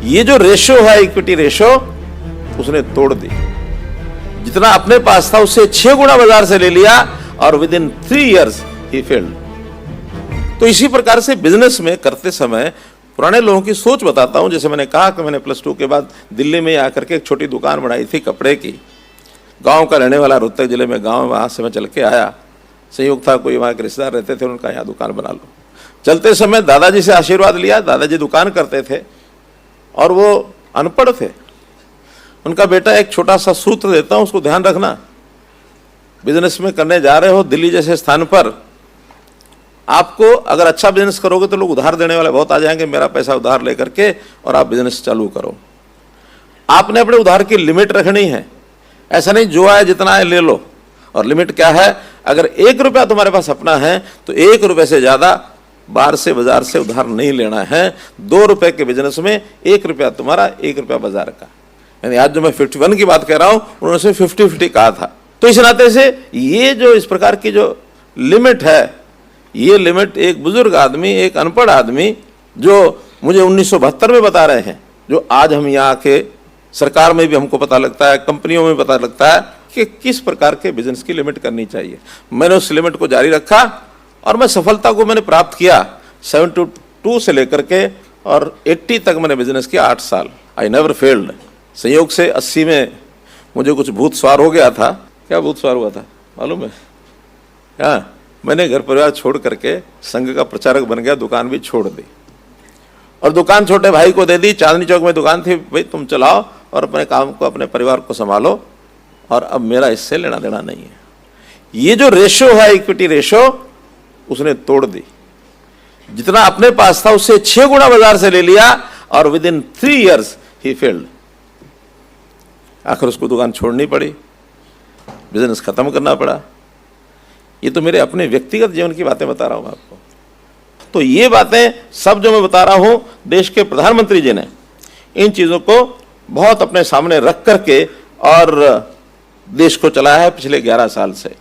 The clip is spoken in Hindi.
ये जो रेशो है, इक्विटी रेशो, उसने तोड़ दी। जितना अपने पास था उससे 6 गुना बाजार से ले लिया और with in 3 years he failed. तो इसी प्रकार से बिजनेस में करते समय पुराने लोगों की सोच बताता हूं। जैसे मैंने कहा कि मैंने +2 के बाद दिल्ली में आकर के एक छोटी दुकान बनाई थी कपड़े की। गांव का रहने वाला, रोहतक जिले में गांव, वहां से मैं चल के आया। संयोग था कोई वहां के रिश्तेदार रहते थे, उनका यहाँ दुकान बना लो। चलते समय दादाजी से आशीर्वाद लिया। दादाजी दुकान करते थे और वो अनपढ़ थे। उनका बेटा एक छोटा सा सूत्र देता हूं, उसको ध्यान रखना। बिजनेस में करने जा रहे हो दिल्ली जैसे स्थान पर, आपको अगर अच्छा बिजनेस करोगे तो लोग उधार देने वाले बहुत आ जाएंगे, मेरा पैसा उधार लेकर के, और आप बिजनेस चालू करो। आपने अपने उधार की लिमिट रखनी है। ऐसा नहीं जो आए जितना है ले लो। और लिमिट क्या है? अगर 1 रुपया तुम्हारे पास अपना है तो 1 रुपये से ज्यादा बाहर से, बाजार से उधार नहीं लेना है। 2 रुपए के बिजनेस में 1 रुपया तुम्हारा, 1 रुपया बाजार का। यानी आज जो मैं 51 की बात कह रहा हूं, उन्होंने 50-50 कहा था। तो इस नाते से ये जो इस प्रकार की जो लिमिट है, ये लिमिट एक बुजुर्ग आदमी, एक अनपढ़ आदमी जो मुझे 1972 में बता रहे हैं, जो आज हम यहाँ के सरकार में भी हमको पता लगता है, कंपनियों में पता लगता है कि किस प्रकार के बिजनेस की लिमिट करनी चाहिए। मैंने उस लिमिट को जारी रखा और मैं सफलता को मैंने प्राप्त किया। 72 से लेकर के और 80 तक मैंने बिजनेस किया, 8 साल। I never failed. संयोग से 80 में मुझे कुछ भूत सवार हो गया था। क्या भूत सवार हुआ था मालूम है? क्या? मैंने घर परिवार छोड़ करके संघ का प्रचारक बन गया, दुकान भी छोड़ दी और दुकान छोटे भाई को दे दी। चांदनी चौक में दुकान थी, भाई तुम चलाओ और अपने काम को, अपने परिवार को संभालो, और अब मेरा इससे लेना देना नहीं है। ये जो रेशो है, इक्विटी रेशो, उसने तोड़ दी। जितना अपने पास था उससे 6 गुना बाजार से ले लिया और with in 3 years he failed. आखिर उसको दुकान छोड़नी पड़ी, बिजनेस खत्म करना पड़ा। ये तो मेरे अपने व्यक्तिगत जीवन की बातें बता रहा हूं आपको। तो ये बातें सब जो मैं बता रहा हूं, देश के प्रधानमंत्री जी ने इन चीजों को बहुत अपने सामने रख करके और देश को चलाया है पिछले 11 साल से।